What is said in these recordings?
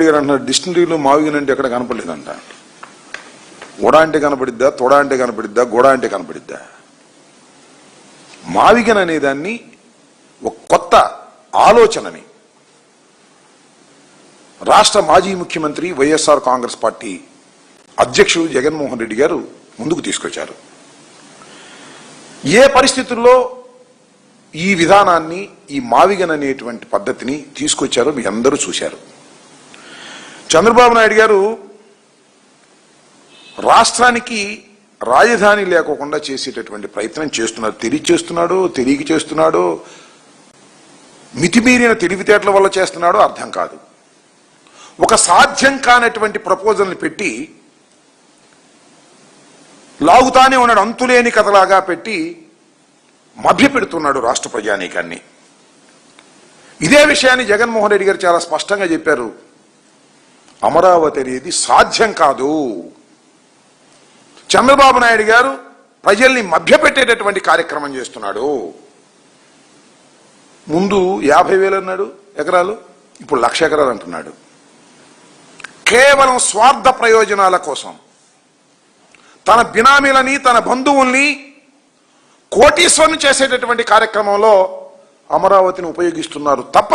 గారు అంటున్నారు డిక్షనరీలో మావిగన్ అంటే ఎక్కడ కనపడలేదంట. ఉడ అంటే కనపడిద్దా, తొడ అంటే కనపడిద్దా, గొడ అంటే కనపడిద్దా? మావిగన్ అనేదాన్ని ఒక కొత్త ఆలోచనని రాష్ట్ర మాజీ ముఖ్యమంత్రి వైఎస్ఆర్ కాంగ్రెస్ పార్టీ అధ్యక్షుడు జగన్మోహన్ రెడ్డి గారు ముందుకు తీసుకొచ్చారు. ఏ పరిస్థితుల్లో ఈ విధానాన్ని, ఈ మావిగన్ అనేటువంటి పద్ధతిని తీసుకొచ్చారో మీ అందరూ చూశారు. చంద్రబాబు నాయుడు గారు రాష్ట్రానికి రాజధాని లేకోకుండా చేసేటటువంటి ప్రయత్నం చేస్తున్నారు. చేస్తున్నాడో తెలియక చేస్తున్నాడో, మితిమీరిన తెలివితేటల వల్ల చేస్తున్నాడో అర్థం కాదు. ఒక సాధ్యం కానటువంటి ప్రపోజల్ని పెట్టి లాగుతానే ఉన్నాడు, అంతులేని కథలాగా పెట్టి మభ్యపెడుతున్నాడు రాష్ట్ర ప్రజానీకాన్ని. ఇదే విషయాన్ని జగన్మోహన్ రెడ్డి గారు చాలా స్పష్టంగా చెప్పారు. అమరావతి అనేది సాధ్యం కాదు. చంద్రబాబు నాయుడు గారు ప్రజల్ని మభ్యపెట్టేటటువంటి కార్యక్రమం చేస్తున్నాడు. ముందు 50,000 అన్నాడు ఎకరాలు, ఇప్పుడు 1,00,000 ఎకరాలు అంటున్నాడు. కేవలం స్వార్థ ప్రయోజనాల కోసం తన బినామీలని, తన బంధువుల్ని కోటీశ్వరుని చేసేటటువంటి కార్యక్రమంలో అమరావతిని ఉపయోగిస్తున్నారు తప్ప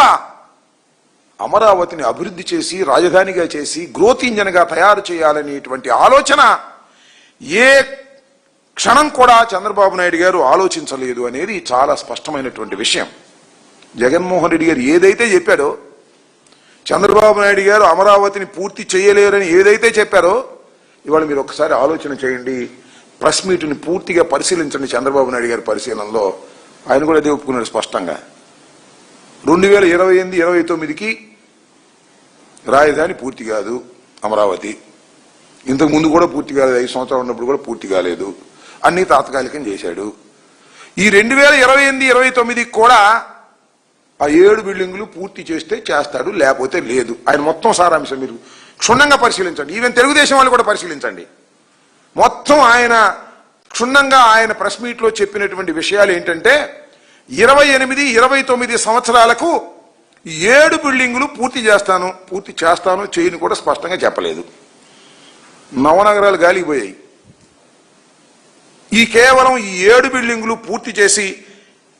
అమరావతిని అభివృద్ధి చేసి రాజధానిగా చేసి గ్రోత్ ఇంజన్గా తయారు చేయాలనేటువంటి ఆలోచన ఏ క్షణం కూడా చంద్రబాబు నాయుడు గారు ఆలోచించలేదు అనేది చాలా స్పష్టమైనటువంటి విషయం. జగన్మోహన్ రెడ్డి గారు ఏదైతే చెప్పాడో, చంద్రబాబు నాయుడు గారు అమరావతిని పూర్తి చేయలేరని ఏదైతే చెప్పారో, ఇవాళ మీరు ఒకసారి ఆలోచన చేయండి. ప్రెస్ మీట్ని పూర్తిగా పరిశీలించండి. చంద్రబాబు నాయుడు గారి పరిశీలనలో ఆయన కూడా అదే ఒప్పుకున్నాడు స్పష్టంగా. 2028-29కి రాజధాని పూర్తి కాదు అమరావతి. ఇంతకు ముందు కూడా పూర్తి కాలేదు, 5 సంవత్సరాలు ఉన్నప్పుడు కూడా పూర్తి కాలేదు, అన్ని తాత్కాలికం చేశాడు. ఈ 2028-29కి కూడా ఆ 7 బిల్డింగులు పూర్తి చేస్తే చేస్తాడు, లేకపోతే లేదు. ఆయన మొత్తం సారాంశం మీరు క్షుణ్ణంగా పరిశీలించండి. ఈవెన్ తెలుగుదేశం వాళ్ళు కూడా పరిశీలించండి. మొత్తం ఆయన క్షుణ్ణంగా ఆయన ప్రెస్ మీట్ లో చెప్పినటువంటి విషయాలు ఏంటంటే 28-29 సంవత్సరాలకు 7 బిల్డింగులు పూర్తి చేస్తాను చేయని కూడా స్పష్టంగా చెప్పలేదు. నవనగరాలు గాలిపోయాయి. ఈ కేవలం ఈ 7 బిల్డింగులు పూర్తి చేసి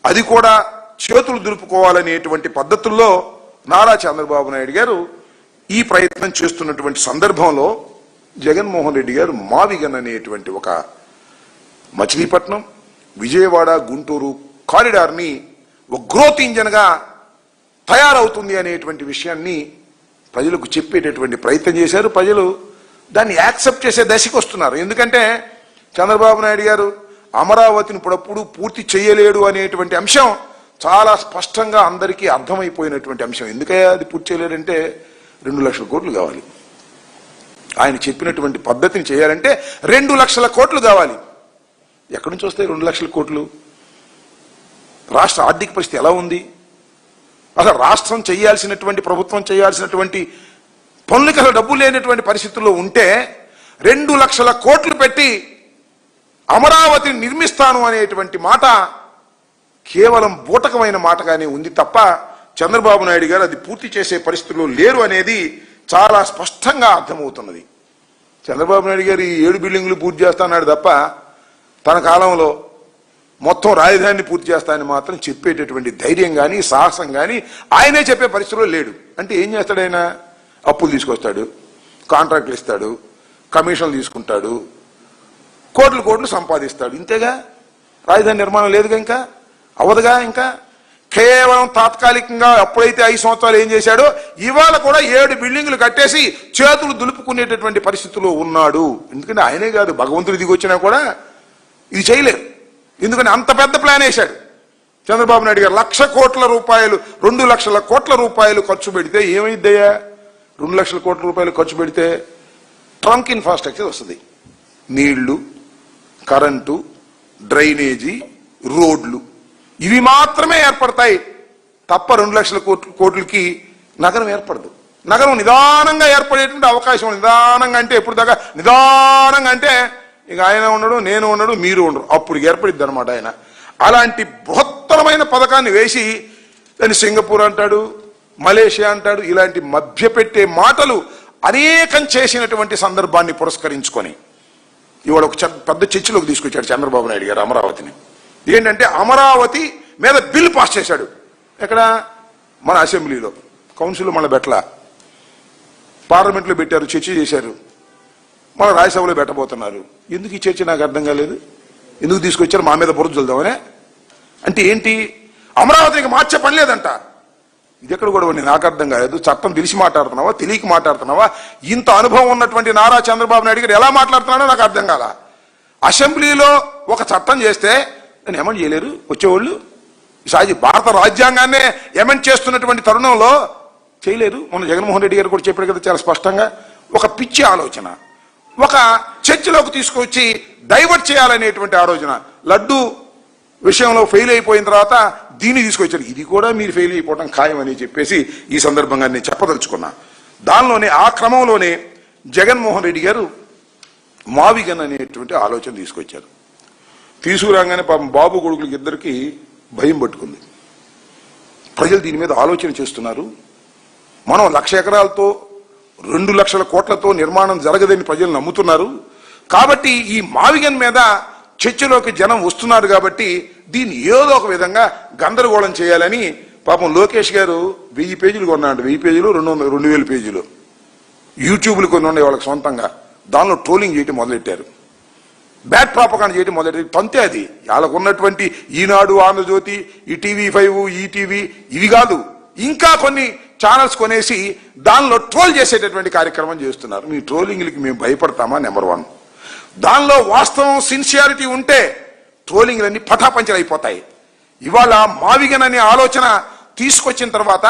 అది కూడా చేతులు దులుపుకోవాలనేటువంటి పద్ధతుల్లో నారా చంద్రబాబు నాయుడు గారు ఈ ప్రయత్నం చేస్తున్నటువంటి సందర్భంలో జగన్మోహన్ రెడ్డి గారు మావిగన్ అనేటువంటి ఒక మచిలీపట్నం, విజయవాడ, గుంటూరు కారిడార్ని ఒక గ్రోత్ ఇంజన్గా తయారవుతుంది అనేటువంటి విషయాన్ని ప్రజలకు చెప్పేటటువంటి ప్రయత్నం చేశారు. ప్రజలు దాన్ని యాక్సెప్ట్ చేసే దశకి వస్తున్నారు. ఎందుకంటే చంద్రబాబు నాయుడు గారు అమరావతిని ఇప్పుడప్పుడు పూర్తి చేయలేడు అనేటువంటి అంశం చాలా స్పష్టంగా అందరికీ అర్థమైపోయినటువంటి అంశం. ఎందుకయ్యా అది పూర్తి చేయలేడంటే 2 లక్షల కోట్లు కావాలి. ఆయన చెప్పినటువంటి పద్ధతిని చేయాలంటే 2 లక్షల కోట్లు కావాలి. ఎక్కడి నుంచి వస్తాయి 2 లక్షల కోట్లు? రాష్ట్ర ఆర్థిక పరిస్థితి ఎలా ఉంది? అసలు రాష్ట్రం చేయాల్సినటువంటి, ప్రభుత్వం చేయాల్సినటువంటి పనులకి అసలు డబ్బు లేనటువంటి పరిస్థితుల్లో ఉంటే 2 లక్షల కోట్లు పెట్టి అమరావతిని నిర్మిస్తాను అనేటువంటి మాట కేవలం బూటకమైన మాటగానే ఉంది తప్ప చంద్రబాబు నాయుడు గారు అది పూర్తి చేసే పరిస్థితుల్లో లేరు అనేది చాలా స్పష్టంగా అర్థమవుతున్నది. చంద్రబాబు నాయుడు గారు ఈ 7 బిల్డింగులు పూర్తి చేస్తాన్నాడు తప్ప తన కాలంలో మొత్తం రాజధానిని పూర్తి చేస్తానని మాత్రం చెప్పేటటువంటి ధైర్యం కానీ సాహసం కానీ ఆయనే చెప్పే పరిస్థితుల్లో లేడు. అంటే ఏం చేస్తాడు ఆయన? అప్పులు తీసుకొస్తాడు, కాంట్రాక్టులు ఇస్తాడు, కమిషన్లు తీసుకుంటాడు, కోట్లు సంపాదిస్తాడు. ఇంతేగా, రాజధాని నిర్మాణం లేదుగా, ఇంకా అవదుగా. ఇంకా కేవలం తాత్కాలికంగా అప్పుడైతే 5 సంవత్సరాలు ఏం చేశాడో ఇవాళ కూడా 7 బిల్డింగులు కట్టేసి చేతులు దులుపుకునేటటువంటి పరిస్థితుల్లో ఉన్నాడు. ఎందుకంటే ఆయనే కాదు, భగవంతుడు దిగి వచ్చినా కూడా ఇది చేయలేరు. ఎందుకంటే అంత పెద్ద ప్లాన్ వేశాడు చంద్రబాబు నాయుడు గారు. 1,00,000 కోట్ల రూపాయలు, 2 లక్షల కోట్ల రూపాయలు ఖర్చు పెడితే ఏమైద్దయ్యా? 2 లక్షల కోట్ల రూపాయలు ఖర్చు పెడితే ట్రంక్ ఇన్ఫ్రాస్ట్రక్చర్ వస్తుంది. నీళ్లు, కరెంటు, డ్రైనేజీ, రోడ్లు, ఇవి మాత్రమే ఏర్పడతాయి తప్ప 2 లక్షల కోట్లకి నగరం ఏర్పడదు. నగరం నిదానంగా ఏర్పడేటువంటి అవకాశం. నిదానంగా అంటే ఎప్పుడు దాకా నిదానంగా అంటే ఇక ఆయన ఉండడు, నేను ఉండడు, మీరు ఉండరు, అప్పుడు ఏర్పడిద్ది అనమాట ఆయన. అలాంటి బృహత్తరమైన పథకాన్ని వేసి దాన్ని సింగపూర్ అంటాడు, మలేషియా అంటాడు. ఇలాంటి మభ్యపెట్టే మాటలు అనేకం చేసినటువంటి సందర్భాన్ని పురస్కరించుకొని ఇవాళ ఒక పెద్ద చర్చలోకి తీసుకొచ్చాడు చంద్రబాబు నాయుడు గారు అమరావతిని. ఏంటంటే అమరావతి మీద బిల్ పాస్ చేశాడు. ఎక్కడ? మన అసెంబ్లీలో. కౌన్సిల్లో మళ్ళీ పెట్టలా, పార్లమెంట్లో పెట్టారు, చర్చ చేశారు, మన రాజ్యసభలో పెట్టబోతున్నారు. ఎందుకు ఈ చర్చ నాకు అర్థం కాలేదు. ఎందుకు తీసుకొచ్చారు? మా మీద బురద చల్దామనే. అంటే ఏంటి? అమరావతికి మార్చే పని లేదంట. ఇది ఎక్కడ కూడా నాకు అర్థం కాలేదు. చట్టం తెలిసి మాట్లాడుతున్నావా, తెలియక మాట్లాడుతున్నావా? ఇంత అనుభవం ఉన్నటువంటి నారా చంద్రబాబు నాయుడు గారు ఎలా మాట్లాడుతున్నాడో నాకు అర్థం కాల. అసెంబ్లీలో ఒక చట్టం చేస్తే నేను ఎమెండ్ చేయలేరు వచ్చేవాళ్ళు. భారత రాజ్యాంగాన్నే ఎమెండ్ చేస్తున్నటువంటి తరుణంలో చేయలేరు. మొన్న జగన్మోహన్ రెడ్డి గారు కూడా చెప్పాడు కదా చాలా స్పష్టంగా. ఒక పిచ్చి ఆలోచన, ఒక చర్చలోకి తీసుకొచ్చి డైవర్ట్ చేయాలనేటువంటి ఆలోచన. లడ్డు విషయంలో ఫెయిల్ అయిపోయిన తర్వాత దీన్ని తీసుకొచ్చారు. ఇది కూడా మీరు ఫెయిల్ అయిపోవడం ఖాయమని చెప్పేసి ఈ సందర్భంగా నేను చెప్పదలుచుకున్నా. దానిలోనే ఆ క్రమంలోనే జగన్మోహన్ రెడ్డి గారు మావిగన్ అనేటువంటి ఆలోచన తీసుకొచ్చారు. తీసుకురాగానే పాపం బాబు కొడుకులకి ఇద్దరికి భయం పట్టుకుంది. ప్రజలు దీని మీద ఆలోచన చేస్తున్నారు. మనం 1,00,000 ఎకరాలతో 2 లక్షల కోట్లతో నిర్మాణం జరగదని ప్రజలు నమ్ముతున్నారు. కాబట్టి ఈ మావిగన్ మీద చర్చలోకి జనం వస్తున్నారు. కాబట్టి దీన్ని ఏదో ఒక విధంగా గందరగోళం చేయాలని పాపం లోకేష్ గారు 1000 పేజీలు కొన్నాడు. 1000 పేజీలు 2,000 పేజీలు యూట్యూబ్లు కొన్ని ఉన్నాయి వాళ్ళకి సొంతంగా. దానిలో ట్రోలింగ్ చేయటం మొదలెట్టారు, బ్యాడ్ ప్రాపకాండ చేయటం మొదలెట్టారు. తంతే అది. వాళ్ళకు ఉన్నటువంటి ఈనాడు, ఆంధ్రజ్యోతి, ఈ TV5, ఈటీవీ ఇవి కాదు, ఇంకా కొన్ని ఛానల్స్ కొనేసి దానిలో ట్రోల్ చేసేటటువంటి కార్యక్రమం చేస్తున్నారు. మీ ట్రోలింగ్లకి మేము భయపడతామా? నెంబర్ 1. దానిలో వాస్తవం, సిన్సియారిటీ ఉంటే ట్రోలింగ్లన్నీ పటాపంచలు అయిపోతాయి. ఇవాళ మావిగన్ అనే ఆలోచన తీసుకొచ్చిన తర్వాత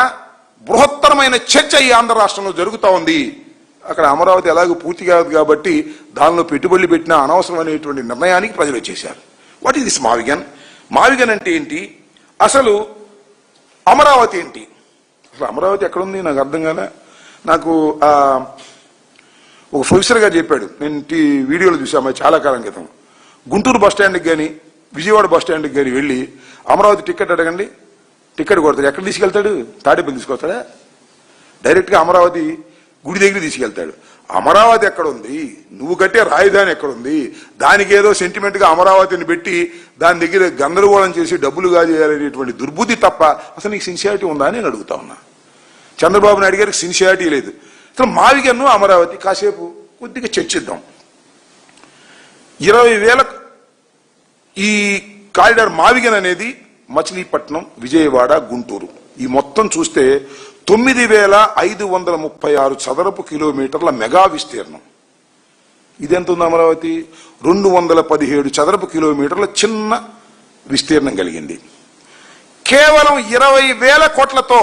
బృహత్తరమైన చర్చ ఈ ఆంధ్ర రాష్ట్రంలో జరుగుతూ ఉంది. అక్కడ అమరావతి ఎలాగో పూర్తి కాదు కాబట్టి దానిలో పెట్టుబడులు పెట్టిన అనవసరమైనటువంటి నిర్ణయానికి ప్రజలు వచ్చేశారు. వాట్ ఈస్ దిస్ మావిగన్? మావిగన్ అంటే ఏంటి? అసలు అమరావతి ఏంటి? అసలు అమరావతి ఎక్కడుంది నాకు అర్థం కాలే. నాకు ఒక ప్రొఫెసర్ గారు చెప్పాడు, నేను వీడియోలో చూసాము చాలా కాలం క్రితం. గుంటూరు బస్ స్టాండ్కి కానీ విజయవాడ బస్ స్టాండ్కి కానీ వెళ్ళి అమరావతి టికెట్ అడగండి, టికెట్ కొడతాడు. ఎక్కడ తీసుకెళ్తాడు? తాడేపల్లి తీసుకొస్తాడా? డైరెక్ట్గా అమరావతి గుడి దగ్గర తీసుకెళ్తాడు. అమరావతి ఎక్కడ ఉంది? నువ్వు కట్టే రాజధాని ఎక్కడుంది? దానికి ఏదో సెంటిమెంట్గా అమరావతిని పెట్టి దాని దగ్గర గందరగోళం చేసి డబ్బులు కాజేయాలనేటువంటి దుర్బుద్ధి తప్ప అసలు నీకు సిన్సియారిటీ ఉందా అని నేను అడుగుతా ఉన్నా. చంద్రబాబు నాయుడు గారికి సిన్సియారిటీ లేదు. అసలు మావిగన్ను అమరావతి కాసేపు కొద్దిగా చర్చిద్దాం. 20,000 ఈ కారిడార్ మావిగన్ అనేది మచిలీపట్నం, విజయవాడ, గుంటూరు ఈ మొత్తం చూస్తే 9,536 చదరపు కిలోమీటర్ల మెగా విస్తీర్ణం. ఇదెంత ఉంది? అమరావతి 217 చదరపు కిలోమీటర్ల చిన్న విస్తీర్ణం కలిగింది. కేవలం 20,000 కోట్లతో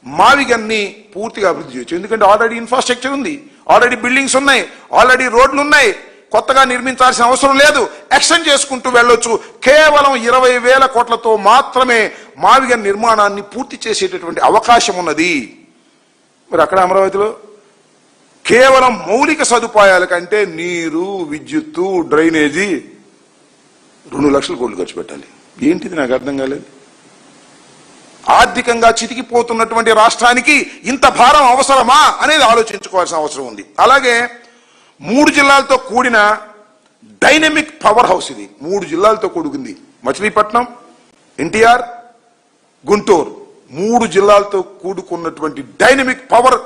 మావిగన్ని పూర్తిగా అభివృద్ధి చేయొచ్చు. ఎందుకంటే ఆల్రెడీ ఇన్ఫ్రాస్ట్రక్చర్ ఉంది, ఆల్రెడీ బిల్డింగ్స్ ఉన్నాయి, ఆల్రెడీ రోడ్లు ఉన్నాయి, కొత్తగా నిర్మించాల్సిన అవసరం లేదు, ఎక్స్టెండ్ చేసుకుంటూ వెళ్ళొచ్చు. కేవలం 20,000 కోట్లతో మాత్రమే మావిగన్ నిర్మాణాన్ని పూర్తి చేసేటటువంటి అవకాశం ఉన్నది. మరి అక్కడ అమరావతిలో కేవలం మౌలిక సదుపాయాల కంటే నీరు, విద్యుత్తు, డ్రైనేజీ 2 లక్షల కోట్లు ఖర్చు పెట్టాలి. ఏంటిది నాకు అర్థం కాలేదు. ఆర్థికంగా చితికిపోతున్నటువంటి రాష్ట్రానికి ఇంత భారం అవసరమా అనేది ఆలోచించుకోవాల్సిన అవసరం ఉంది. అలాగే 3 జిల్లాలతో కూడిన డైనమిక్ పవర్ హౌస్ ఇది. 3 జిల్లాలతో కూడుకుంది. మచిలీపట్నం, ఎన్టీఆర్, గుంటూరు 3 జిల్లాలతో కూడుకున్నటువంటి డైనమిక్ పవర్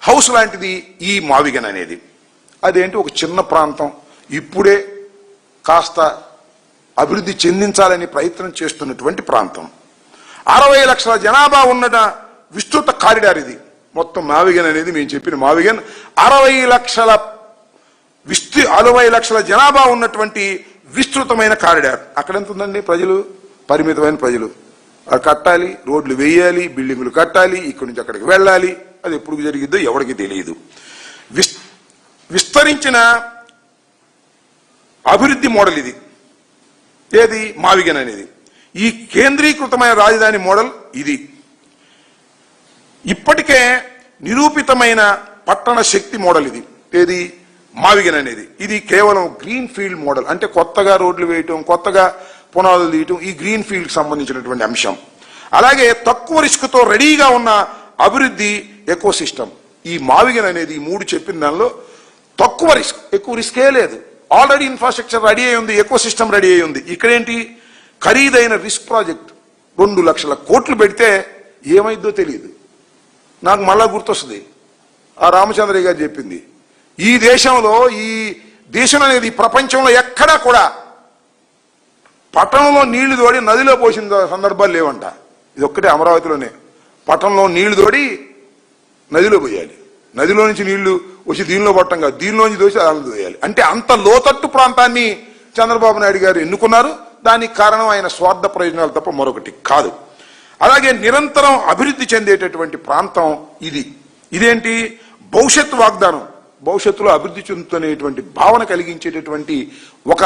హౌస్ లాంటిది ఈ మావిగన్ అనేది. అదేంటి? ఒక చిన్న ప్రాంతం, ఇప్పుడే కాస్త అభివృద్ధి చెందించాలని ప్రయత్నం చేస్తున్నటువంటి ప్రాంతం. 60 లక్షల జనాభా ఉన్న విస్తృత కారిడార్ ఇది. మొత్తం మావిగన్ అనేది మేము చెప్పిన మావిగన్ 60 లక్షల జనాభా ఉన్నటువంటి విస్తృతమైన కారిడార్. అక్కడ ఎంత ఉందండి? ప్రజలు పరిమితమైన ప్రజలు. అది కట్టాలి, రోడ్లు వేయాలి, బిల్డింగులు కట్టాలి, ఇక్కడి నుంచి అక్కడికి వెళ్ళాలి. అది ఎప్పుడు జరిగిద్దో ఎవరికి తెలియదు. విస్తరించిన అభివృద్ధి మోడల్ ఇది. ఏది? మావిగన్ అనేది. ఈ కేంద్రీకృతమైన రాజధాని మోడల్ ఇది. ఇప్పటికే నిరూపితమైన పట్టణ శక్తి మోడల్ ఇది. ఏది? మావిగన్ అనేది. ఇది కేవలం గ్రీన్ ఫీల్డ్ మోడల్. అంటే కొత్తగా రోడ్లు వేయటం, కొత్తగా పునాదులు తీయటం, ఈ గ్రీన్ ఫీల్డ్ సంబంధించినటువంటి అంశం. అలాగే తక్కువ రిస్క్తో రెడీగా ఉన్న అభివృద్ధి, ఎకో సిస్టమ్. ఈ మావిగన్ అనేది ఈ మూడు చెప్పిన దానిలో తక్కువ రిస్క్, ఎక్కువ రిస్కే లేదు. ఆల్రెడీ ఇన్ఫ్రాస్ట్రక్చర్ రెడీ అయి ఉంది, ఎకో సిస్టమ్ రెడీ అయి ఉంది. ఇక్కడేంటి ఖరీదైన రిస్క్ ప్రాజెక్ట్ 2 లక్షల కోట్లు పెడితే ఏమైందో తెలియదు. నాకు మళ్ళా గుర్తొస్తుంది ఆ రామచంద్రయ్య గారు చెప్పింది, ఈ దేశం అనేది ప్రపంచంలో ఎక్కడా కూడా పట్టణంలో నీళ్లు తోడి నదిలో పోసిన సందర్భాలు లేవంట. ఇది ఒక్కటే అమరావతిలోనే. పట్టణంలో నీళ్లు తోడి నదిలో పోయాలి, నదిలో నుంచి నీళ్లు వచ్చి దీనిలో పట్టం కాదు, దీనిలోంచి దోసి దానిలో తోయాలి. అంటే అంత లోతట్టు ప్రాంతాన్ని చంద్రబాబు నాయుడు గారు ఎన్నుకున్నారు. దానికి కారణం ఆయన స్వార్థ ప్రయోజనాలు తప్ప మరొకటి కాదు. అలాగే నిరంతరం అభివృద్ధి చెందేటటువంటి ప్రాంతం ఇది. ఇదేంటి భవిష్యత్తు వాగ్దానం, భవిష్యత్తులో అభివృద్ధి చెందుతునేటువంటి భావన కలిగించేటటువంటి ఒక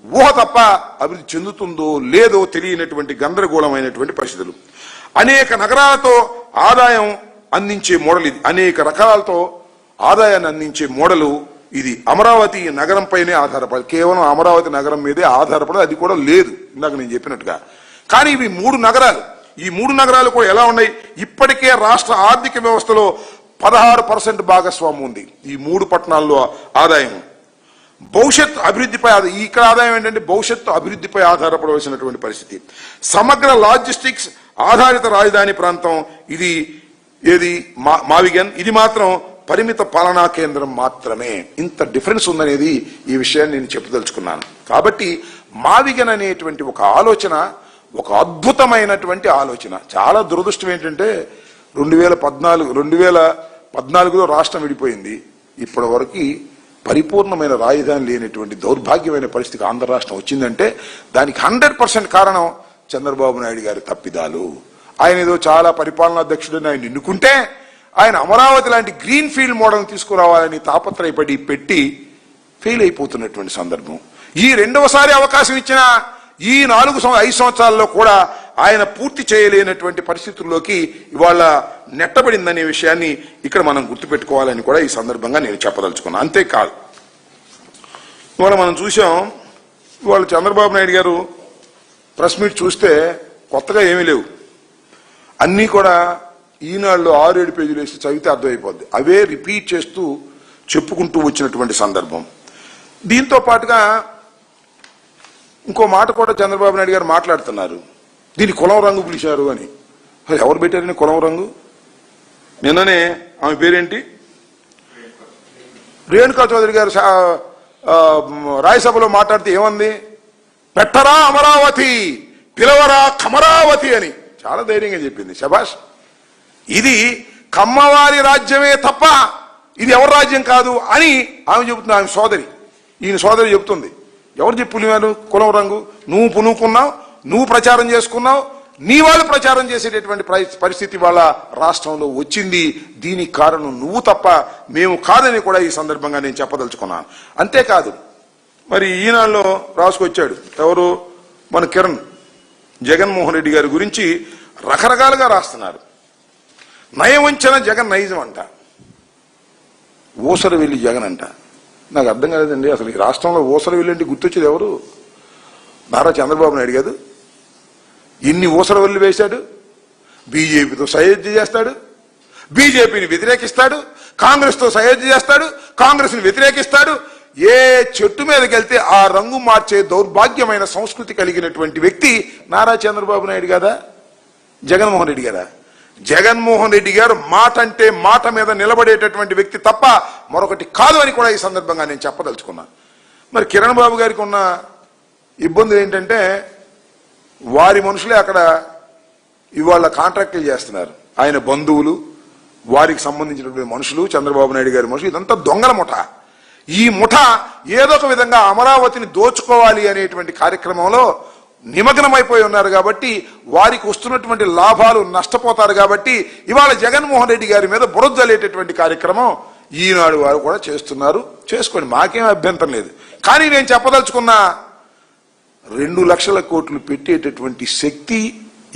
ఊహ తప్ప అభివృద్ధి చెందుతుందో లేదో తెలియనటువంటి గందరగోళమైనటువంటి పరిస్థితులు. అనేక నగరాలతో ఆదాయం అందించే మోడల్ ఇది, అనేక రకాలతో ఆదాయాన్ని అందించే మోడలు ఇది. అమరావతి నగరంపైనే ఆధారపడి, కేవలం అమరావతి నగరం మీదే ఆధారపడి, అది కూడా లేదు ఇందాక నేను చెప్పినట్టుగా. కానీ ఇవి 3 నగరాలు, ఈ 3 నగరాలు కూడా ఎలా ఉన్నాయి? ఇప్పటికే రాష్ట్ర ఆర్థిక వ్యవస్థలో 16% భాగస్వామ్యం ఉంది ఈ 3 పట్టణాల్లో ఆదాయం. భవిష్యత్ అభివృద్ధిపై ఇక్కడ ఆదాయం ఏంటంటే భవిష్యత్తు అభివృద్ధిపై ఆధారపడవలసినటువంటి పరిస్థితి. సమగ్ర లాజిస్టిక్స్ ఆధారిత రాజధాని ప్రాంతం ఇది. ఏది మావిగన్, ఇది మాత్రం పరిమిత పాలనా కేంద్రం మాత్రమే. ఇంత డిఫరెన్స్ ఉందనేది ఈ విషయాన్ని నేను చెప్పదలుచుకున్నాను. కాబట్టి మావిగన్ అనేటువంటి ఒక ఆలోచన ఒక అద్భుతమైనటువంటి ఆలోచన. చాలా దురదృష్టం ఏంటంటే 2014లో రాష్ట్రం విడిపోయింది. ఇప్పటి వరకు పరిపూర్ణమైన రాజధాని లేనటువంటి దౌర్భాగ్యమైన పరిస్థితికి ఆంధ్ర రాష్ట్రం వచ్చిందంటే దానికి 100% కారణం చంద్రబాబు నాయుడు గారి తప్పిదాలు. ఆయన ఏదో చాలా పరిపాలనా అధ్యక్షుడని ఆయన ఎన్నుకుంటే ఆయన అమరావతి లాంటి గ్రీన్ ఫీల్డ్ మోడల్ తీసుకురావాలని తాపత్రయపడి పెట్టి ఫెయిల్ అయిపోతున్నటువంటి సందర్భం. ఈ రెండవసారి అవకాశం ఇచ్చిన ఈ 5 సంవత్సరాల్లో కూడా ఆయన పూర్తి చేయలేనటువంటి పరిస్థితుల్లోకి ఇవాళ నెట్టబడిందనే విషయాన్ని ఇక్కడ మనం గుర్తుపెట్టుకోవాలని కూడా ఈ సందర్భంగా నేను చెప్పదలుచుకున్నాను. అంతేకాదు, ఇవాళ మనం చూసాం, ఇవాళ చంద్రబాబు నాయుడు గారు ప్రెస్ మీట్ చూస్తే కొత్తగా ఏమీ లేవు, అన్నీ కూడా ఈనాడులో 6-7 పేజీలు వేసి చదివితే అర్థమైపోద్ది. అవే రిపీట్ చేస్తూ చెప్పుకుంటూ వచ్చినటువంటి సందర్భం. దీంతో పాటుగా ఇంకో మాట కూడా చంద్రబాబు నాయుడు గారు మాట్లాడుతున్నారు, దీన్ని కులం రంగు పిలిచారు అని. ఎవరు పెట్టారని కులం రంగు? నిన్ననే ఆమె పేరేంటి, రేణుకా చౌదరి గారు రాజ్యసభలో మాట్లాడితే ఏమంది? పెట్టరా అమరావతి, పిలవరా కమరావతి అని చాలా ధైర్యంగా చెప్పింది. శభాష్. ఇది కమ్మవారి రాజ్యమే తప్ప ఇది ఎవరి రాజ్యం కాదు అని ఆమె చెబుతుంది. ఆమె సోదరి, ఈయన సోదరి చెబుతుంది. ఎవరు చెప్పుకునేవారు కులం రంగు? నువ్వు పునుకున్నావు, నువ్వు ప్రచారం చేసుకున్నావు, నీ వాళ్ళు ప్రచారం చేసేటటువంటి పరిస్థితి వాళ్ళ రాష్ట్రంలో వచ్చింది. దీనికి కారణం నువ్వు తప్ప మేము కాదని కూడా ఈ సందర్భంగా నేను చెప్పదలుచుకున్నాను. అంతేకాదు, మరి ఈనాడులో రాసుకొచ్చాడు ఎవరు, మన కిరణ్, జగన్మోహన్ రెడ్డి గారి గురించి రకరకాలుగా రాస్తున్నారు. నయవంచన జగన్ నైజం అంట, ఊసర వెళ్ళి జగన్ అంట. నాకు అర్థం కాలేదండి, అసలు ఈ రాష్ట్రంలో ఊసర వెళ్ళి అంటే గుర్తొచ్చేది ఎవరు? నారా చంద్రబాబు నాయుడు గారు. ఇన్ని ఊసర వెళ్ళి వేశాడు, బీజేపీతో సయోధ్య చేస్తాడు, బీజేపీని వ్యతిరేకిస్తాడు, కాంగ్రెస్తో సయోధ్య చేస్తాడు, కాంగ్రెస్ని వ్యతిరేకిస్తాడు. ఏ చెట్టు మీదకి వెళ్తే ఆ రంగు మార్చే దౌర్భాగ్యమైన సంస్కృతి కలిగినటువంటి వ్యక్తి నారా చంద్రబాబు నాయుడు కదా, జగన్మోహన్ రెడ్డి గారా? జగన్మోహన్ రెడ్డి గారు మాట అంటే మాట మీద నిలబడేటటువంటి వ్యక్తి తప్ప మరొకటి కాదు అని కూడా ఈ సందర్భంగా నేను చెప్పదలుచుకున్నా. మరి కిరణ్ బాబు గారికి ఉన్న ఇబ్బంది ఏంటంటే వారి మనుషులే అక్కడ ఇవాళ కాంట్రాక్టులు చేస్తున్నారు. ఆయన బంధువులు, వారికి సంబంధించినటువంటి మనుషులు, చంద్రబాబు నాయుడు గారి మనుషులు, ఇదంతా దొంగల ముఠ. ఈ ముఠ ఏదో ఒక విధంగా అమరావతిని దోచుకోవాలి అనేటువంటి కార్యక్రమంలో నిమగ్నమైపోయి ఉన్నారు. కాబట్టి వారికి వస్తున్నటువంటి లాభాలు నష్టపోతారు. కాబట్టి ఇవాళ జగన్మోహన్ రెడ్డి గారి మీద బురద జల్లేటటువంటి కార్యక్రమం ఈనాడు వారు కూడా చేస్తున్నారు. చేసుకోండి, మాకేం అభ్యంతరం లేదు. కానీ నేను చెప్పదలుచుకున్న 2 లక్షల కోట్లు పెట్టేటటువంటి శక్తి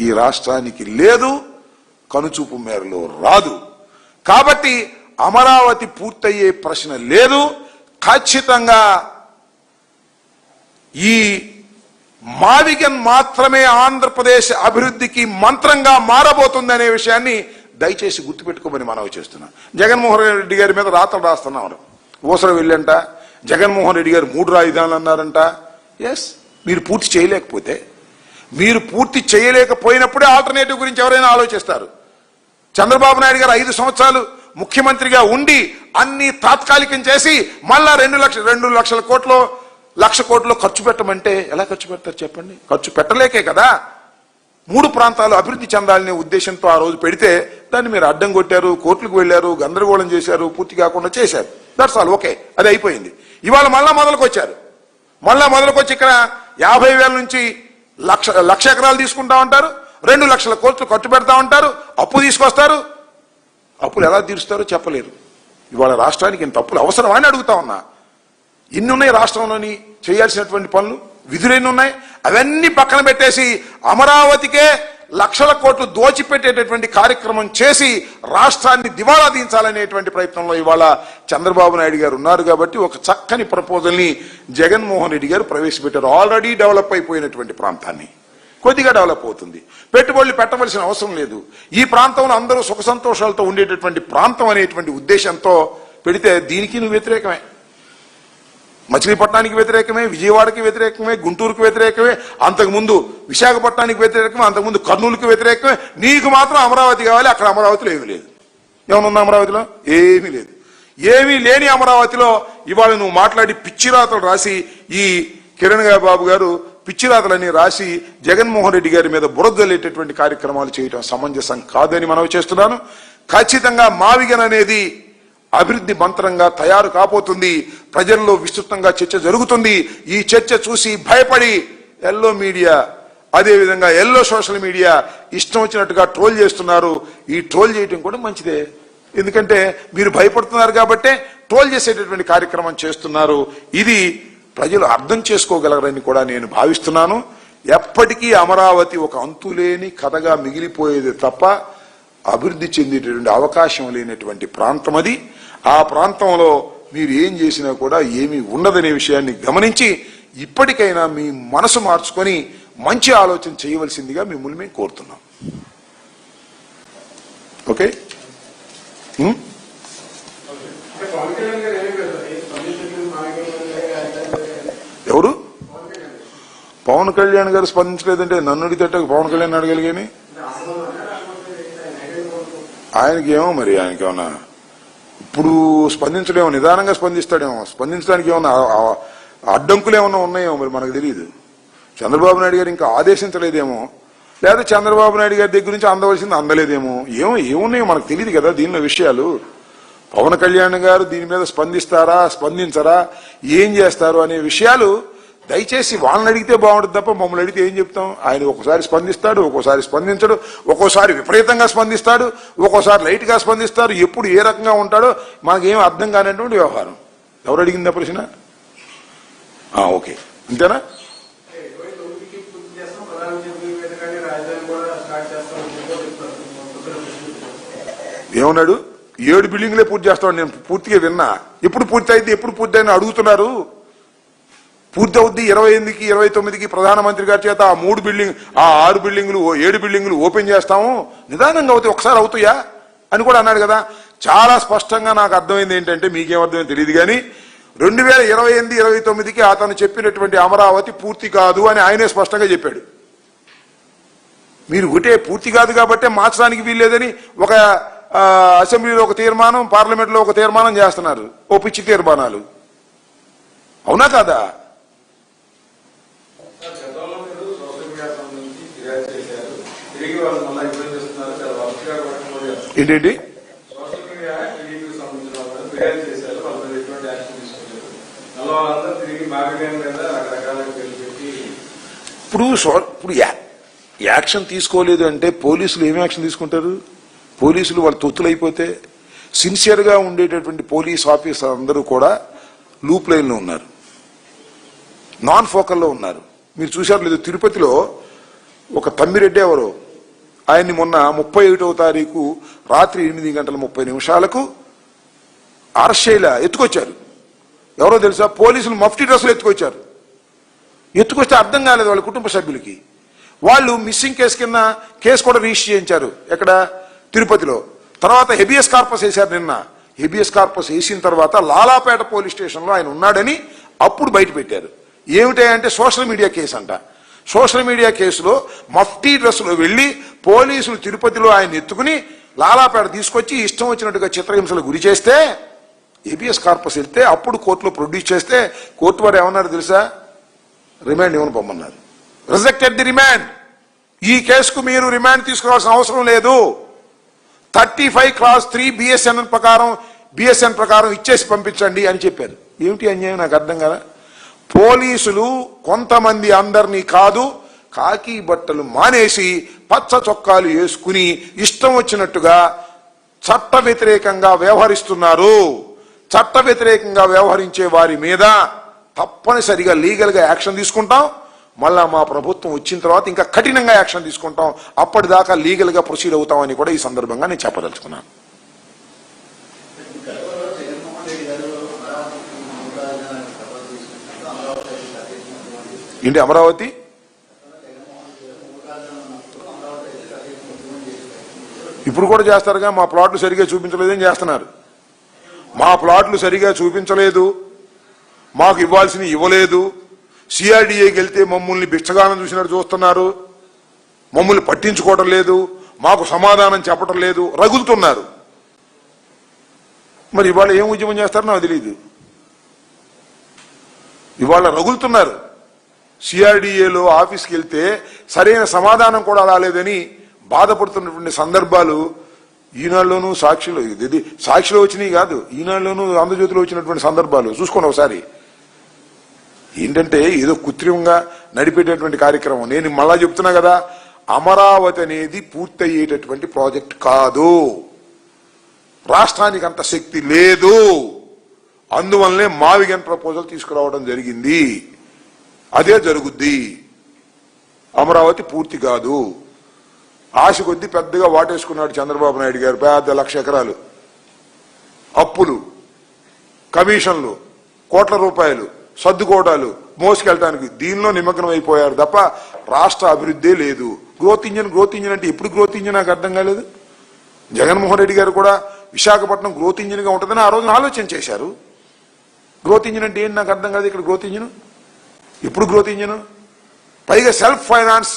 ఈ రాష్ట్రానికి లేదు, కనుచూపు మేరలో రాదు. కాబట్టి అమరావతి పూర్తయ్యే ప్రశ్న లేదు. ఖచ్చితంగా ఈ మావిగన్ మాత్రమే ఆంధ్రప్రదేశ్ అభివృద్ధికి మంత్రంగా మారబోతుంది అనే విషయాన్ని దయచేసి గుర్తుపెట్టుకోమని మనవి చేస్తున్నాం. జగన్మోహన్ రెడ్డి గారి మీద రాతలు రాస్తున్నారు. ఊసర వెళ్ళంట, జగన్మోహన్ రెడ్డి గారు 3 రాజధానులు అన్నారంట. ఎస్, మీరు పూర్తి చేయలేకపోతే, మీరు పూర్తి చేయలేకపోయినప్పుడే ఆల్టర్నేటివ్ గురించి ఎవరైనా ఆలోచిస్తారు. చంద్రబాబు నాయుడు గారు 5 సంవత్సరాలు ముఖ్యమంత్రిగా ఉండి అన్ని తాత్కాలికం చేసి మళ్ళా 2 లక్షల కోట్లు 1,00,000 కోట్లు ఖర్చు పెట్టమంటే ఎలా ఖర్చు పెడతారు చెప్పండి? ఖర్చు పెట్టలేకే కదా 3 ప్రాంతాలు అభివృద్ధి చెందాలనే ఉద్దేశంతో ఆ రోజు పెడితే దాన్ని మీరు అడ్డం కొట్టారు, కోర్టులకు వెళ్లారు, గందరగోళం చేశారు, పూర్తి కాకుండా చేశారు. That's all. ఓకే, అది అయిపోయింది. ఇవాళ మళ్ళా మొదలుకొచ్చారు. మళ్ళా మొదలుకొచ్చి ఇక్కడ 50,000 నుంచి 1,00,000 ఎకరాలు తీసుకుంటా ఉంటారు, 2 లక్షల కోట్లు ఖర్చు పెడతా ఉంటారు, అప్పు తీసుకొస్తారు. అప్పులు ఎలా తీరుస్తారో చెప్పలేరు. ఇవాళ రాష్ట్రానికి ఇంత అప్పులు అవసరమా అని అడుగుతా ఉన్నా. ఇన్ని ఉన్నాయి రాష్ట్రంలోని చేయాల్సినటువంటి పనులు, విధులు ఎన్ని ఉన్నాయి, అవన్నీ పక్కన పెట్టేసి అమరావతికే 1,00,000 కోట్లు దోచిపెట్టేటటువంటి కార్యక్రమం చేసి రాష్ట్రాన్ని దివాళా దించాలనేటువంటి ప్రయత్నంలో ఇవాళ చంద్రబాబు నాయుడు గారు ఉన్నారు. కాబట్టి ఒక చక్కని ప్రపోజల్ని జగన్మోహన్ రెడ్డి గారు ప్రవేశపెట్టారు. ఆల్రెడీ డెవలప్ అయిపోయినటువంటి ప్రాంతాన్ని కొద్దిగా డెవలప్ అవుతుంది. పెట్టుబడులు పెట్టవలసిన అవసరం లేదు. ఈ ప్రాంతంలో అందరూ సుఖ సంతోషాలతో ఉండేటటువంటి ప్రాంతం అనేటువంటి ఉద్దేశంతో పెడితే దీనికి నువ్వు వ్యతిరేకమే. మచిలీపట్నానికి వ్యతిరేకమే, విజయవాడకి వ్యతిరేకమే, గుంటూరుకు వ్యతిరేకమే, అంతకుముందు విశాఖపట్నానికి వ్యతిరేకమే, అంతకుముందు కర్నూలుకి వ్యతిరేకమే. నీకు మాత్రం అమరావతి కావాలి. అక్కడ అమరావతిలో ఏమీ లేదు. ఏమన్నా అమరావతిలో ఏమీ లేదు. ఏమీ లేని అమరావతిలో ఇవాళ నువ్వు మాట్లాడి పిచ్చిరాతలు రాసి, ఈ కిరణ్ బాబు గారు పిచ్చిరాతలని రాసి జగన్మోహన్ రెడ్డి గారి మీద బురదలేటటువంటి కార్యక్రమాలు చేయడం సమంజసం కాదని మనవి చేస్తున్నాను. ఖచ్చితంగా మావిగన్ అనేది అభివృద్ధి మంత్రంగా తయారు కాబోతుంది. ప్రజల్లో విస్తృతంగా చర్చ జరుగుతుంది. ఈ చర్చ చూసి భయపడి ఎల్లో మీడియా, అదేవిధంగా ఎల్లో సోషల్ మీడియా ఇష్టం వచ్చినట్టుగా ట్రోల్ చేస్తున్నారు. ఈ ట్రోల్ చేయటం కూడా మంచిదే. ఎందుకంటే మీరు భయపడుతున్నారు కాబట్టే ట్రోల్ చేసేటటువంటి కార్యక్రమం చేస్తున్నారు. ఇది ప్రజలు అర్థం చేసుకోగలరని కూడా నేను భావిస్తున్నాను. ఎప్పటికీ అమరావతి ఒక అంతులేని కథగా మిగిలిపోయేది తప్ప అభివృద్ధి చెందేటటువంటి అవకాశం లేనటువంటి ప్రాంతం అది. ఆ ప్రాంతంలో మీరు ఏం చేసినా కూడా ఏమీ ఉండదనే విషయాన్ని గమనించి ఇప్పటికైనా మీ మనసు మార్చుకొని మంచి ఆలోచన చేయవలసిందిగా మిమ్మల్ని మేము కోరుతున్నాం. ఓకే, ఎవరు? పవన్ కళ్యాణ్ గారు స్పందించలేదంటే నన్ను అడిగితే పవన్ కళ్యాణ్ అడగాలి కానీ ఆయనకేమో, మరి ఆయనకేమన్నా ఇప్పుడు స్పందించడేమో, నిదానంగా స్పందిస్తాడేమో, స్పందించడానికి ఏమన్నా అడ్డంకులు ఏమన్నా ఉన్నాయేమో మరి మనకు తెలియదు. చంద్రబాబు నాయుడు గారు ఇంకా ఆదేశించలేదేమో, లేదా చంద్రబాబు నాయుడు గారి దగ్గర నుంచి అందవలసింది అందలేదేమో, ఏమున్నాయో మనకు తెలియదు కదా దీనిలో విషయాలు. పవన్ కళ్యాణ్ గారు దీని మీద స్పందిస్తారా, స్పందించరా, ఏం చేస్తారు అనే విషయాలు దయచేసి వాళ్ళని అడిగితే బాగుంటుంది తప్ప మమ్మల్ని అడిగితే ఏం చెప్తాం? ఆయన ఒక్కోసారి స్పందిస్తాడు, ఒక్కోసారి స్పందించడు, ఒక్కోసారి విపరీతంగా స్పందిస్తాడు, ఒక్కోసారి లైట్ గా స్పందిస్తాడు. ఎప్పుడు ఏ రకంగా ఉంటాడో మాకేం అర్థం కానటువంటి వ్యవహారం. ఎవరు అడిగిందా ప్రశ్న? ఓకే, అంతేనా? ఏమన్నాడు? 7 బిల్డింగ్లే పూర్తి చేస్తాడు. నేను పూర్తిగా విన్నా. ఎప్పుడు పూర్తి అయితే ఎప్పుడు పూర్తి అయినా అడుగుతున్నారు. పూర్తి అవుద్ది 28కి 29కి ప్రధానమంత్రి గారి చేత ఆ 6 బిల్డింగులు 7 బిల్డింగులు ఓపెన్ చేస్తాము, నిదానంగా అవుతాయి, ఒకసారి అవుతాయా అని కూడా అన్నాడు కదా. చాలా స్పష్టంగా నాకు అర్థమైంది ఏంటంటే, మీకేమర్థమైంది తెలియదు కానీ 2028-29కి అతను చెప్పినటువంటి అమరావతి పూర్తి కాదు అని ఆయనే స్పష్టంగా చెప్పాడు. మీరు ఒకటే పూర్తి కాదు కాబట్టే మార్చడానికి వీల్లేదని ఒక అసెంబ్లీలో ఒక తీర్మానం, పార్లమెంట్లో ఒక తీర్మానం చేస్తున్నారు. ఓ పిచ్చి తీర్మానాలు. అవునా కాదా? ఏంటండి? ఇప్పుడు యాక్షన్ తీసుకోలేదు అంటే పోలీసులు ఏం యాక్షన్ తీసుకుంటారు? పోలీసులు వాళ్ళు తొత్తులైపోతే సిన్సియర్గా ఉండేటటువంటి పోలీస్ ఆఫీసర్ అందరూ కూడా లూప్ లైన్లో ఉన్నారు, నాన్ ఫోకల్లో ఉన్నారు. మీరు చూశారు లేదు, తిరుపతిలో ఒక తమ్మిరెడ్డి ఎవరో ఆయన్ని మొన్న 31వ తారీఖు రాత్రి 8:30 అరెస్ట్ చేయలే, ఎత్తుకొచ్చారు. ఎవరో తెలుసా? పోలీసులు మఫ్టీ డ్రెస్సులు ఎత్తుకొచ్చారు. ఎత్తుకొస్తే అర్థం కాలేదు వాళ్ళ కుటుంబ సభ్యులకి. వాళ్ళు మిస్సింగ్ కేసు కింద కేసు కూడా రిజిస్టర్ చేయించారు. ఎక్కడ? తిరుపతిలో. తర్వాత హెబియస్ కార్పస్ వేశారు నిన్న. హెబియస్ కార్పస్ వేసిన తర్వాత లాలాపేట పోలీస్ స్టేషన్లో ఆయన ఉన్నాడని అప్పుడు బయట పెట్టారు. ఏమిటంటే సోషల్ మీడియా కేసు అంట. సోషల్ మీడియా కేసులో మఫ్టీ డ్రెస్సులో వెళ్లి పోలీసులు తిరుపతిలో ఆయన ఎత్తుకుని లాలాపేట తీసుకొచ్చి ఇష్టం వచ్చినట్టుగా చిత్రహింసలు గురి చేస్తే హెబియస్ కార్పస్ వెళ్తే అప్పుడు కోర్టులో ప్రొడ్యూస్ చేస్తే కోర్టు వారు ఏమన్నారు తెలుసా? రిమాండ్ ఇవ్వని పొమ్మన్నారు. Rejected the remand. ఈ కేసుకు మీరు రిమాండ్ తీసుకోవాల్సిన అవసరం లేదు. 35 clause 3 బిఎస్ఎన్ ప్రకారం ఇచ్చేసి పంపించండి అని చెప్పారు. ఏమిటి అన్యాయం నాకు అర్థం కదా. పోలీసులు కొంతమంది, అందరినీ కాదు, కాకి బట్టలు మానేసి పచ్చ చొక్కాలు వేసుకుని ఇష్టం వచ్చినట్టుగా చట్ట వ్యతిరేకంగా వ్యవహరిస్తున్నారు. చట్ట వ్యతిరేకంగా వ్యవహరించే వారి మీద తప్పనిసరిగా లీగల్ గా యాక్షన్ తీసుకుంటాం. మళ్ళా మా ప్రభుత్వం వచ్చిన తర్వాత ఇంకా కఠినంగా యాక్షన్ తీసుకుంటాం. అప్పటిదాకా లీగల్ గా ప్రొసీడ్ అవుతామని కూడా ఈ సందర్భంగా నేను చెప్పదలుచుకున్నాను. ఏంటి అమరావతి? ఇప్పుడు కూడా చేస్తారుగా. మా ప్లాట్లు సరిగా చూపించలేదని చేస్తున్నారు. మా ప్లాట్లు సరిగా చూపించలేదు, మాకు ఇవ్వాల్సినవి ఇవ్వలేదు. సిఆర్డీఏకి వెళ్తే మమ్మల్ని బిచ్చగానం చూసినట్టు చూస్తున్నారు, మమ్మల్ని పట్టించుకోవడం లేదు, మాకు సమాధానం చెప్పడం లేదు, రగులుతున్నారు. మరి ఇవాళ ఏం ఉద్యమం చేస్తారో నాకు తెలియదు. ఇవాళ రగులుతున్నారు. సిఆర్డీఏలో ఆఫీస్కి వెళ్తే సరైన సమాధానం కూడా రాలేదని బాధపడుతున్నటువంటి సందర్భాలు ఈనాడులోనూ సాక్షిలో, ఇది సాక్షిలో వచ్చినాయి కాదు, ఈనాడులోనూ ఆంధ్రజ్యోతిలో వచ్చినటువంటి సందర్భాలు చూసుకోండి ఒకసారి. ఏంటంటే ఏదో కృత్రిమంగా నడిపేటటువంటి కార్యక్రమం. నేను మళ్ళా చెప్తున్నా కదా, అమరావతి అనేది పూర్తయ్యేటటువంటి ప్రాజెక్ట్ కాదు. రాష్ట్రానికి అంత శక్తి లేదు. అందువల్లనే మావిగన్ ప్రపోజల్ తీసుకురావడం జరిగింది. అదే జరుగుద్ది. అమరావతి పూర్తి కాదు. ఆశ కొద్దీ పెద్దగా వాటేసుకున్నాడు చంద్రబాబు నాయుడు గారు. పెద్ద 1,00,000 ఎకరాలు అప్పులు, కమిషన్లు, కోట్ల రూపాయలు సర్దుకోవడాలు మోసుకెళ్ళటానికి దీనిలో నిమగ్నం అయిపోయారు తప్ప రాష్ట్ర అభివృద్ధి లేదు. గ్రోత్ ఇంజిన్ అంటే ఎప్పుడు గ్రోత్ ఇంజిన్ నాకు అర్థం కాలేదు. జగన్మోహన్ రెడ్డి గారు కూడా విశాఖపట్నం గ్రోత్ ఇంజిన్ గా ఉంటుందని ఆ రోజున ఆలోచన చేశారు. గ్రోత్ ఇంజిన్ అంటే ఏంటి నాకు అర్థం కాదు. ఇక్కడ గ్రోత్ ఇంజిన్ ఎప్పుడు గ్రోత్ ఇంజిన్? పైగా సెల్ఫ్ ఫైనాన్స్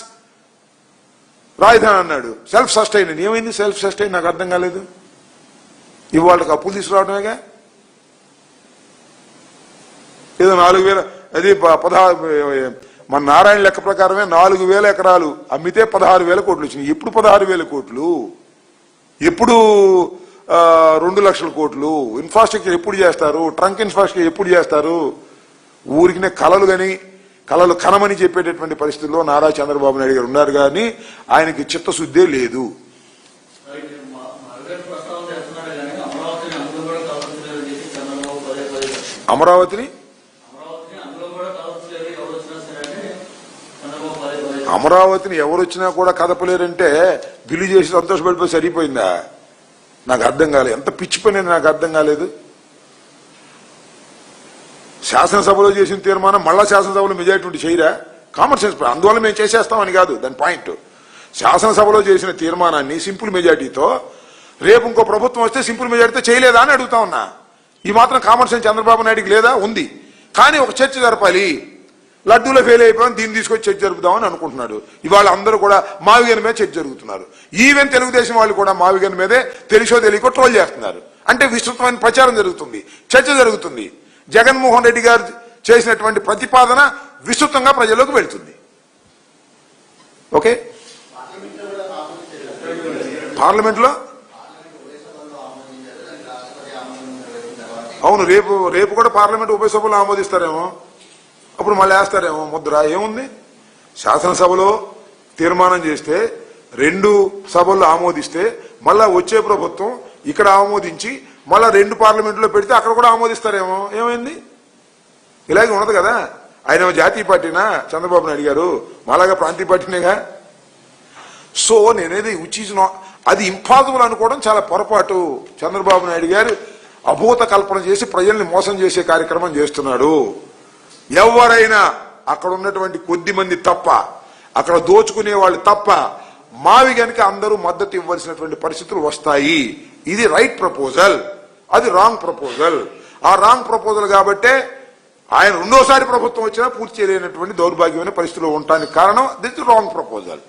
రాజధాని అన్నాడు. సెల్ఫ్ సస్టైన్ అని ఏమైంది? సెల్ఫ్ సస్టైన్ నాకు అర్థం కాలేదు. ఇవాళకి అప్పులు తీసుకురావడమేగా. ఏదో 4,000, అది 16, మన నారాయణ లెక్క ప్రకారమే 4,000 ఎకరాలు అమ్మితే 16,000 కోట్లు వచ్చినాయి. ఎప్పుడు 16,000 కోట్లు? ఎప్పుడు 2,00,000 కోట్లు? ఇన్ఫ్రాస్ట్రక్చర్ ఎప్పుడు చేస్తారు? ట్రంక్ ఇన్ఫ్రాస్ట్రక్చర్ ఎప్పుడు చేస్తారు? ఊరికినే కలలు కనమని చెప్పేటటువంటి పరిస్థితుల్లో నారా చంద్రబాబు నాయుడు గారు ఉన్నారు. కానీ ఆయనకి చిత్తశుద్ధే లేదు. అమరావతిని ఎవరు వచ్చినా కూడా కదపలేరంటే బిల్లు చేసి సంతోషపడిపోయి సరిపోయిందా? నాకు అర్థం కాలేదు. ఎంత పిచ్చి పని నాకు అర్థం కాలేదు. శాసనసభలో చేసిన తీర్మానం మళ్ళా శాసనసభలో మెజారిటీ చేయరా? Common sense. అందువల్ల మేము చేసేస్తామని కాదు దాని పాయింట్. శాసనసభలో చేసిన తీర్మానాన్ని సింపుల్ మెజారిటీతో రేపు ఇంకో ప్రభుత్వం వస్తే సింపుల్ మెజారిటీతో చేయలేదా అని అడుగుతా ఉన్నా. ఈ మాత్రం కామన్ సెన్స్ చంద్రబాబు నాయుడికి లేదా? ఉంది. కానీ ఒక చర్చ జరపాలి. లడ్డూలో ఫెయిల్ అయిపోయాం, దీన్ని తీసుకొచ్చి చర్చ జరుపుదామని అనుకుంటున్నాడు. ఇవాళ అందరూ కూడా మావిగన్ మీద చర్చ జరుగుతున్నారు. ఈవెన్ తెలుగుదేశం వాళ్ళు కూడా మావిగన్ మీదే తెలుసో తెలియకో ట్రోల్ చేస్తున్నారు. అంటే విస్తృతమైన ప్రచారం జరుగుతుంది, చర్చ జరుగుతుంది. జగన్మోహన్ రెడ్డి గారు చేసినటువంటి ప్రతిపాదన విస్తృతంగా ప్రజల్లోకి వెళ్తుంది. ఓకే, పార్లమెంట్లో అవును, రేపు కూడా పార్లమెంట్ ఉభయ సభలో ఆమోదిస్తారేమో. అప్పుడు మళ్ళీ వేస్తారేమో ముద్ర. ఏముంది? శాసనసభలో తీర్మానం చేస్తే 2 సభల్లో ఆమోదిస్తే మళ్ళా వచ్చే ప్రభుత్వం ఇక్కడ ఆమోదించి మళ్ళా 2 పార్లమెంట్లో పెడితే అక్కడ కూడా ఆమోదిస్తారేమో. ఏమైంది? ఇలాగే ఉండదు కదా. ఆయన జాతీయ పార్టీనా చంద్రబాబు నాయుడు గారు? మాలాగా ప్రాంతీయ పార్టీనేగా. సో నేనేది అది ఇంపాసిబుల్ అనుకోవడం చాలా పొరపాటు. చంద్రబాబు నాయుడు గారు అభూత కల్పన చేసి ప్రజల్ని మోసం చేసే కార్యక్రమం చేస్తున్నాడు. ఎవరైనా అక్కడ ఉన్నటువంటి కొద్ది మంది తప్ప, అక్కడ దోచుకునే వాళ్ళు తప్ప, మావి గనుక అందరూ మద్దతు ఇవ్వాల్సినటువంటి పరిస్థితులు వస్తాయి. ఇది రైట్ ప్రపోజల్, అది రాంగ్ ప్రపోజల్. ఆ రాంగ్ ప్రపోజల్ కాబట్టే ఆయన రెండోసారి ప్రభుత్వం వచ్చినా పూర్తి చేయలేనటువంటి దౌర్భాగ్యమైన పరిస్థితిలో ఉండడానికి కారణం దిస్ రాంగ్ ప్రపోజల్.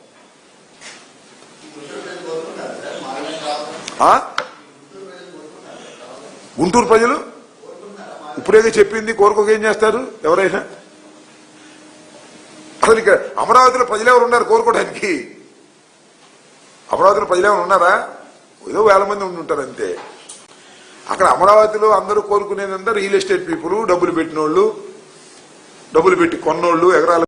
గుంటూరు ప్రజలు ఇప్పుడేగా చెప్పింది, కోరుకోక ఏం చేస్తారు ఎవరైనా? అసలు ఇక్కడ అమరావతిలో ప్రజలు ఎవరు ఉన్నారు కోరుకోవడానికి? అమరావతిలో ప్రజలు ఎవరు ఉన్నారా? ఏదో వేల మంది ఉండి ఉంటారు అంతే. అక్కడ అమరావతిలో అందరూ కోరుకునేదంతా రియల్ ఎస్టేట్ పీపుల్, డబ్బులు పెట్టినోళ్ళు, డబ్బులు పెట్టి కొన్నోళ్ళు, ఎకరాలు